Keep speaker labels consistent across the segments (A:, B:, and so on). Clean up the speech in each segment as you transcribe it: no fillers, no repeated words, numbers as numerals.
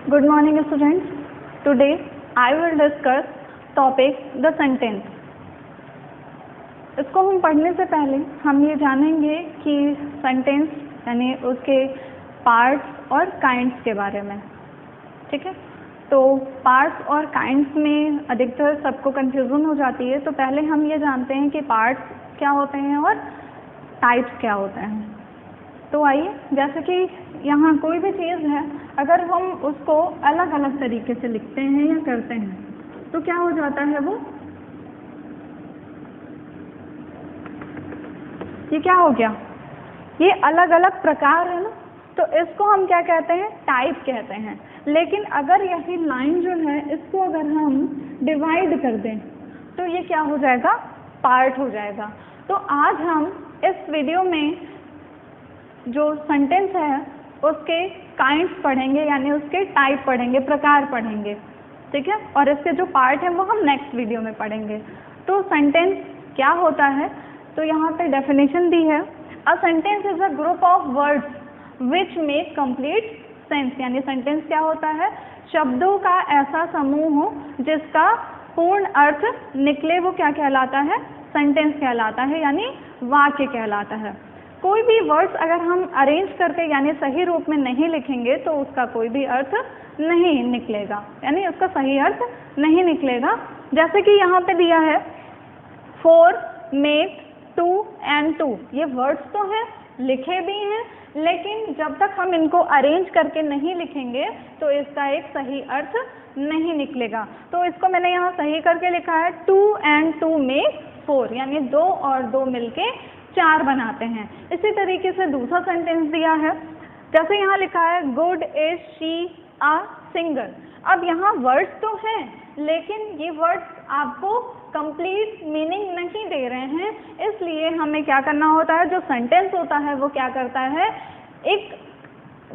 A: Good morning students. Today I will discuss topic the sentence. इसको हम पढ़ने से पहले हम ये जानेंगे कि सेंटेंस यानी उसके पार्ट्स और काइंड्स के बारे में, ठीक है। तो पार्ट्स और काइंड्स में अधिकतर सबको कंफ्यूजन हो जाती है, तो पहले हम ये जानते हैं कि पार्ट्स क्या होते हैं और टाइप्स क्या होते हैं। तो आइए, जैसे कि यहाँ कोई भी चीज़ है, अगर हम उसको अलग अलग तरीके से लिखते हैं या करते हैं तो क्या हो जाता है, वो ये क्या हो गया, ये अलग अलग प्रकार है ना, तो इसको हम क्या कहते हैं, टाइप कहते हैं। लेकिन अगर यही लाइन जो है इसको अगर हम डिवाइड कर दें तो ये क्या हो जाएगा, पार्ट हो जाएगा। तो आज हम इस वीडियो में जो सेंटेंस है उसके काइंड्स पढ़ेंगे, यानी उसके टाइप पढ़ेंगे, प्रकार पढ़ेंगे, ठीक है। और इसके जो पार्ट है वो हम नेक्स्ट वीडियो में पढ़ेंगे। तो सेंटेंस क्या होता है, तो यहाँ पे डेफिनेशन दी है, a sentence is a group of words which make complete sense. यानी सेंटेंस क्या होता है, शब्दों का ऐसा समूह हो जिसका पूर्ण अर्थ निकले, वो क्या कहलाता है, सेंटेंस कहलाता है, यानी वाक्य कहलाता है। कोई भी वर्ड्स अगर हम अरेंज करके यानी सही रूप में नहीं लिखेंगे तो उसका कोई भी अर्थ नहीं निकलेगा, यानी उसका सही अर्थ नहीं निकलेगा। जैसे कि यहाँ पे दिया है 4 मेक 2 and 2, ये वर्ड्स तो हैं, लिखे भी हैं, लेकिन जब तक हम इनको अरेंज करके नहीं लिखेंगे तो इसका एक सही अर्थ नहीं निकलेगा। तो इसको मैंने यहाँ सही करके लिखा है 2 and 2 मेक 4, यानी 2 और 2 मिलके 4 बनाते हैं। इसी तरीके से दूसरा सेंटेंस दिया है, जैसे यहाँ लिखा है good is she a singer. अब यहाँ वर्ड्स तो हैं, लेकिन ये वर्ड्स आपको कंप्लीट मीनिंग नहीं दे रहे हैं, इसलिए हमें क्या करना होता है, जो सेंटेंस होता है वो क्या करता है, एक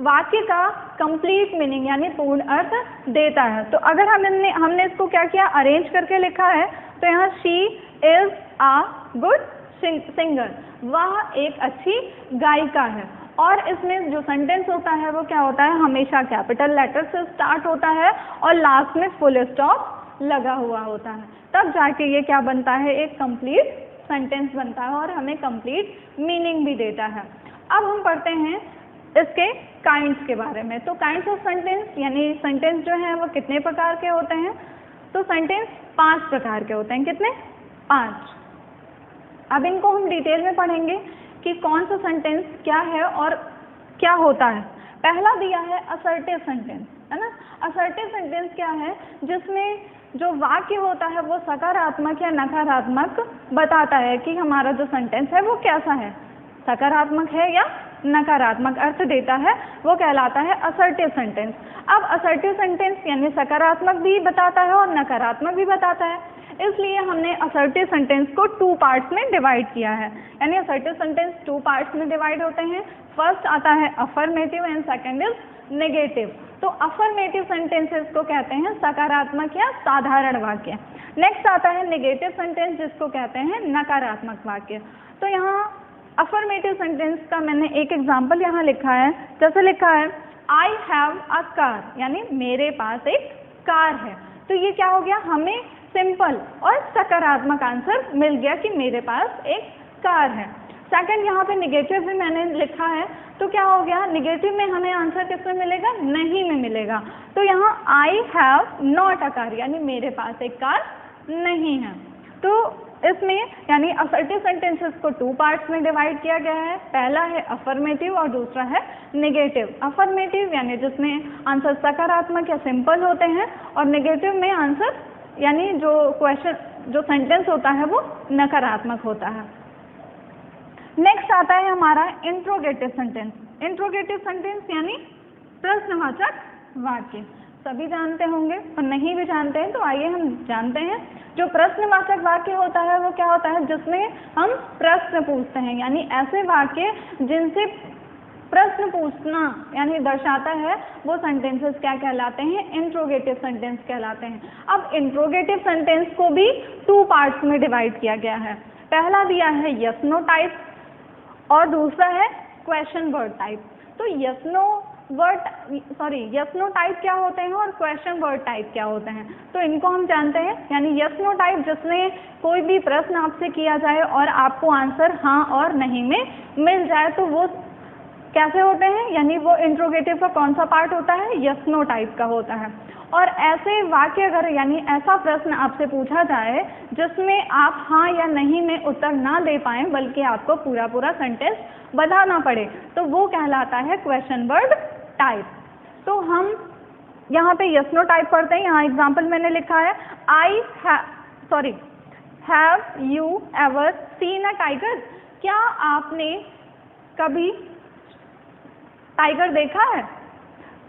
A: वाक्य का कंप्लीट मीनिंग यानी पूर्ण अर्थ देता है। तो अगर हमने इसको क्या किया, अरेंज करके लिखा है, तो यहाँ she is a good singer, वह एक अच्छी गायिका है। और इसमें जो सेंटेंस होता है वो क्या होता है, हमेशा कैपिटल लेटर से स्टार्ट होता है और लास्ट में फुल स्टॉप लगा हुआ होता है, तब जाके ये क्या बनता है, एक कंप्लीट सेंटेंस बनता है और हमें कंप्लीट मीनिंग भी देता है। अब हम पढ़ते हैं इसके काइंड्स के बारे में। तो काइंड्स ऑफ सेंटेंस यानी सेंटेंस जो है वो कितने प्रकार के होते हैं, तो सेंटेंस 5 प्रकार के होते हैं। कितने, 5। अब इनको हम डिटेल में पढ़ेंगे कि कौन सा सेंटेंस क्या है और क्या होता है। पहला दिया है असर्टिव सेंटेंस, है ना। असर्टिव सेंटेंस क्या है, जिसमें जो वाक्य होता है वो सकारात्मक या नकारात्मक बताता है कि हमारा जो सेंटेंस है वो कैसा है, सकारात्मक है या नकारात्मक अर्थ देता है, वो कहलाता है असर्टिव सेंटेंस। अब असर्टिव सेंटेंस यानी सकारात्मक भी बताता है और नकारात्मक भी बताता है, इसलिए हमने असर्टिव सेंटेंस को 2 पार्ट्स में डिवाइड किया है। यानी असर्टिव सेंटेंस 2 पार्ट्स में डिवाइड होते हैं। फर्स्ट आता है affirmative and second is negative. तो अफर्मेटिव सेंटेंसेस को कहते हैं सकारात्मक या साधारण वाक्य। नेक्स्ट आता है नेगेटिव सेंटेंस, जिसको कहते हैं नकारात्मक वाक्य। तो यहाँ अफर्मेटिव सेंटेंस का मैंने एक एग्जाम्पल यहाँ लिखा है, जैसे लिखा है आई हैव अ कार, यानी मेरे पास एक कार है। तो ये क्या हो गया, हमें सिंपल और सकारात्मक आंसर मिल गया कि मेरे पास एक कार है। सेकंड, यहाँ पे निगेटिव भी मैंने लिखा है, तो क्या हो गया, निगेटिव में हमें आंसर किस में मिलेगा, नहीं में मिलेगा। तो यहाँ I have not a car, यानी मेरे पास एक कार नहीं है। तो इसमें यानी असर्टिव सेंटेंसेस को 2 पार्ट्स में डिवाइड किया गया है। पहला है अफर्मेटिव और दूसरा है नेगेटिव। अफर्मेटिव यानी जिसमें आंसर सकारात्मक या सिंपल होते हैं, और नेगेटिव में आंसर यानी जो क्वेश्चन जो सेंटेंस होता है वो नकारात्मक होता है। नेक्स्ट आता है हमारा इंट्रोगेटिव सेंटेंस। इंट्रोगेटिव सेंटेंस यानी प्रश्नवाचक वाक्य। सभी जानते होंगे और नहीं भी जानते हैं, तो आइए हम जानते हैं। जो प्रश्नवाचक वाक्य होता है वो क्या होता है, जिसमें हम प्रश्न पूछते हैं, यानी ऐसे वाक्य जिनसे प्रश्न पूछना यानी दर्शाता है, वो सेंटेंसेस क्या कहलाते हैं, इंट्रोगेटिव सेंटेंस कहलाते हैं। अब इंट्रोगेटिव सेंटेंस को भी 2 पार्ट्स में डिवाइड किया गया है। पहला दिया है यस नो टाइप और दूसरा है क्वेश्चन वर्ड टाइप। तो yes no yes no type क्या होते हैं और क्वेश्चन वर्ड टाइप क्या होते हैं, तो इनको हम जानते हैं। यानी यस नो टाइप जिसमें कोई भी प्रश्न आपसे किया जाए और आपको आंसर हाँ और नहीं में मिल जाए, तो वो कैसे होते हैं, यानी वो इंट्रोगेटिव का कौन सा पार्ट होता है, यस नो टाइप का होता है। और ऐसे वाक्य अगर यानी ऐसा प्रश्न आपसे पूछा जाए जिसमें आप हाँ या नहीं में उत्तर ना दे पाएं बल्कि आपको पूरा पूरा सेंटेंस बताना पड़े, तो वो कहलाता है क्वेश्चन वर्ड टाइप। तो हम यहाँ पे यस नो टाइप पढ़ते हैं। यहाँ एग्जाम्पल मैंने लिखा है, have you ever seen a tiger, क्या आपने कभी टाइगर देखा है।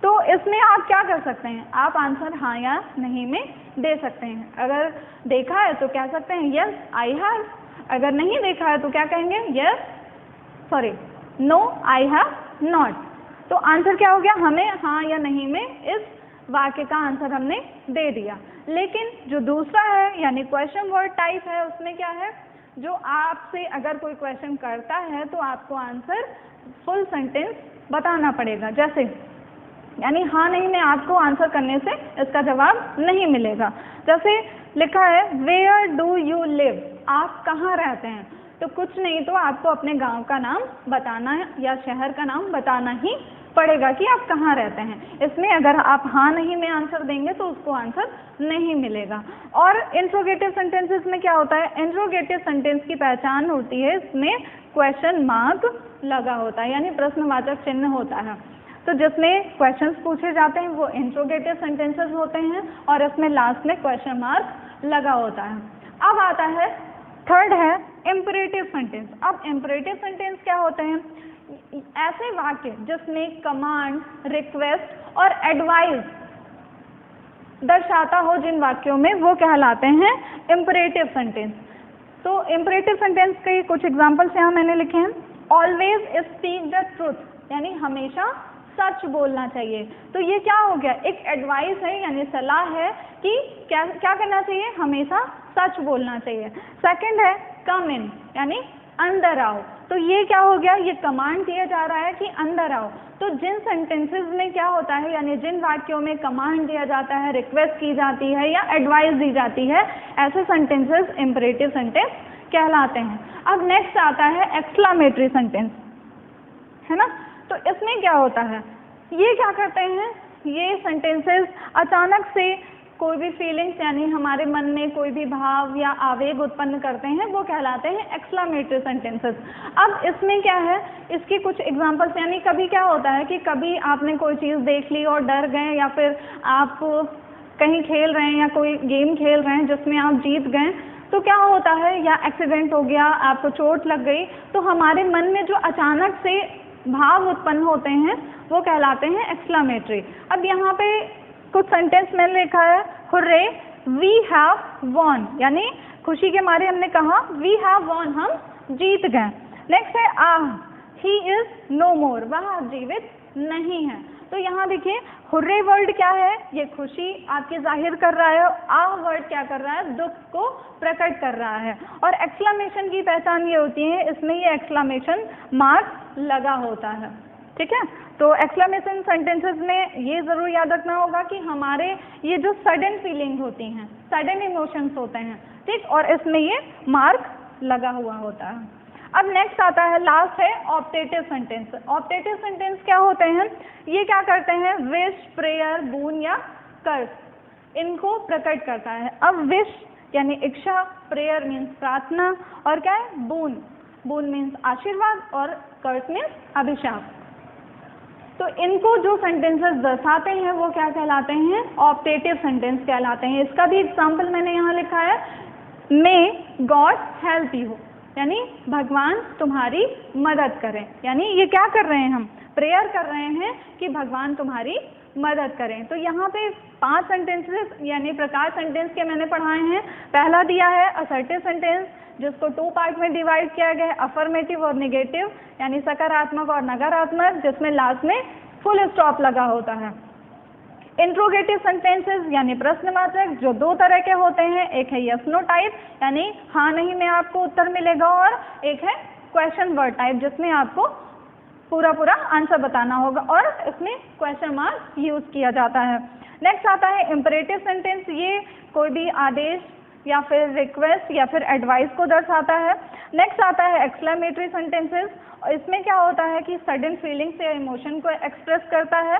A: तो इसमें आप क्या कर सकते हैं, आप आंसर हाँ या नहीं में दे सकते हैं। अगर देखा है तो कह सकते हैं यस आई हैव, अगर नहीं देखा है तो क्या कहेंगे, नो आई हैव नॉट। तो आंसर क्या हो गया, हमें हाँ या नहीं में इस वाक्य का आंसर हमने दे दिया। लेकिन जो दूसरा है यानी क्वेश्चन वर्ड टाइप है, उसमें क्या है, जो आपसे अगर कोई क्वेश्चन करता है तो आपको आंसर फुल सेंटेंस बताना पड़ेगा। जैसे यानी हाँ नहीं में आपको आंसर करने से इसका जवाब नहीं मिलेगा। जैसे लिखा है वेयर डू यू लिव, आप कहाँ रहते हैं, तो कुछ नहीं तो आपको अपने गांव का नाम बताना है या शहर का नाम बताना ही पड़ेगा कि आप कहाँ रहते हैं। इसमें अगर आप हाँ नहीं में आंसर देंगे तो उसको आंसर नहीं मिलेगा। और इंट्रोगेटिव सेंटेंसेस में क्या होता है, इंट्रोगेटिव सेंटेंस की पहचान होती है इसमें क्वेश्चन मार्क लगा होता है, यानी प्रश्नवाचक चिन्ह होता है। तो जिसमें क्वेश्चंस पूछे जाते हैं वो इंट्रोगेटिव सेंटेंसेस होते हैं और इसमें लास्ट में क्वेश्चन मार्क लगा होता है। अब आता है थर्ड है इम्परेटिव सेंटेंस। अब इम्परेटिव सेंटेंस क्या होते हैं, ऐसे वाक्य जिसमें कमांड, रिक्वेस्ट और एडवाइस दर्शाता हो जिन वाक्यों में, वो कहलाते हैं इम्परेटिव सेंटेंस। तो इम्परेटिव सेंटेंस के कुछ एग्जांपल्स यहाँ मैंने लिखे हैं। ऑलवेज स्पीक द ट्रूथ, यानी हमेशा सच बोलना चाहिए। तो ये क्या हो गया, एक एडवाइस है यानी सलाह है कि क्या क्या करना चाहिए, हमेशा सच बोलना चाहिए। सेकंड है कम इन, यानी अंदर आओ। तो ये क्या हो गया, ये कमांड दिया जा रहा है कि अंदर आओ। तो जिन सेंटेंसेस में क्या होता है, यानी जिन वाक्यों में कमांड दिया जाता है, रिक्वेस्ट की जाती है या एडवाइस दी जाती है, ऐसे सेंटेंसेस इम्परेटिव सेंटेंस कहलाते हैं। अब नेक्स्ट आता है एक्सक्लामेटरी सेंटेंस, है ना। तो इसमें क्या होता है, ये क्या करते हैं, ये सेंटेंसेस अचानक से कोई भी फीलिंग्स यानी हमारे मन में कोई भी भाव या आवेग उत्पन्न करते हैं, वो कहलाते हैं एक्सक्लामेटरी सेंटेंसेस। अब इसमें क्या है, इसके कुछ एग्जांपल्स, यानी कभी क्या होता है कि कभी आपने कोई चीज़ देख ली और डर गए, या फिर आप कहीं खेल रहे हैं या कोई गेम खेल रहे हैं जिसमें आप जीत गए, तो क्या होता है, या एक्सीडेंट हो गया, आपको चोट लग गई, तो हमारे मन में जो अचानक से भाव उत्पन्न होते हैं वो कहलाते हैं एक्सक्लामेटरी। अब यहाँ पे कुछ सेंटेंस मैंने लिखा है, हुर्रे वी हैव वॉन, यानी खुशी के मारे हमने कहा वी हैव वॉन, हम जीत गए। नेक्स्ट है आह ही इज नो मोर, वह अब जीवित नहीं है। तो यहाँ देखिए हुर्रे वर्ड क्या है, ये खुशी आपकी जाहिर कर रहा है, आह वर्ड क्या कर रहा है, दुख को प्रकट कर रहा है। और एक्सक्लामेशन की पहचान ये होती है, इसमें ये एक्सक्लामेशन मार्क लगा होता है, ठीक है। तो एक्सक्लामेशन सेंटेंसेस में ये जरूर याद रखना होगा कि हमारे ये जो सडन फीलिंग होती हैं, सडन इमोशंस होते हैं, ठीक, और इसमें ये मार्क लगा हुआ होता है। अब नेक्स्ट आता है, लास्ट है ऑप्टेटिव सेंटेंस। ऑप्टेटिव सेंटेंस क्या होते हैं, ये क्या करते हैं, विश, प्रेयर, बून या कर्स, इनको प्रकट करता है। अब विश यानी इच्छा, प्रेयर मीन्स प्रार्थना, और क्या है बून, बून मीन्स आशीर्वाद, और कर्स मीन्स अभिशाप। तो इनको जो सेंटेंसेस दर्शाते हैं वो क्या कहलाते हैं, ऑप्टेटिव सेंटेंस कहलाते हैं। इसका भी एग्जाम्पल मैंने यहाँ लिखा है, मे गॉड हेल्प यू, यानी भगवान तुम्हारी मदद करें। यानी ये क्या कर रहे हैं, हम प्रेयर कर रहे हैं कि भगवान तुम्हारी मदद करें। तो यहाँ पे 5 सेंटेंसेस यानी प्रकार सेंटेंस के मैंने पढ़ाए हैं। पहला दिया है असर्टिव सेंटेंस, जिसको 2 पार्ट में डिवाइड किया गया है, अफर्मेटिव और नेगेटिव, यानी सकारात्मक और नकारात्मक, जिसमें लास्ट में फुल स्टॉप लगा होता है। इंट्रोगेटिव सेंटेंसेस यानी प्रश्नवाचक, जो 2 तरह के होते हैं, एक है यस नो टाइप यानी हाँ नहीं में आपको उत्तर मिलेगा, और एक है क्वेश्चन वर्ड टाइप जिसमें आपको पूरा पूरा आंसर बताना होगा और इसमें क्वेश्चन मार्क यूज किया जाता है। नेक्स्ट आता है इम्परेटिव सेंटेंस। ये कोई भी आदेश या फिर रिक्वेस्ट या फिर एडवाइस को दर्शाता है। नेक्स्ट आता है एक्सक्लेमेटरी सेंटेंसेस। इसमें क्या होता है कि सडन फीलिंग्स या इमोशन को एक्सप्रेस करता है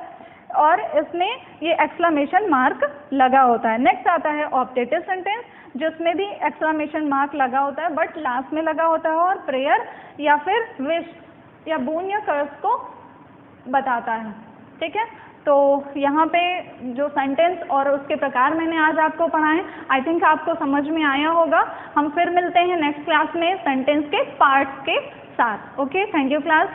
A: और इसमें ये एक्सक्लेमेशन मार्क लगा होता है। नेक्स्ट आता है ऑप्टेटिव सेंटेंस, जिसमें भी एक्सक्लेमेशन मार्क लगा होता है बट लास्ट में लगा होता है और प्रेयर या फिर विश या बून या कर्स को बताता है। ठीक है, तो यहाँ पे जो सेंटेंस और उसके प्रकार मैंने आज आपको पढ़ाए, आई थिंक आपको समझ में आया होगा। हम फिर मिलते हैं नेक्स्ट क्लास में सेंटेंस के पार्ट्स के साथ। Okay, thank you class.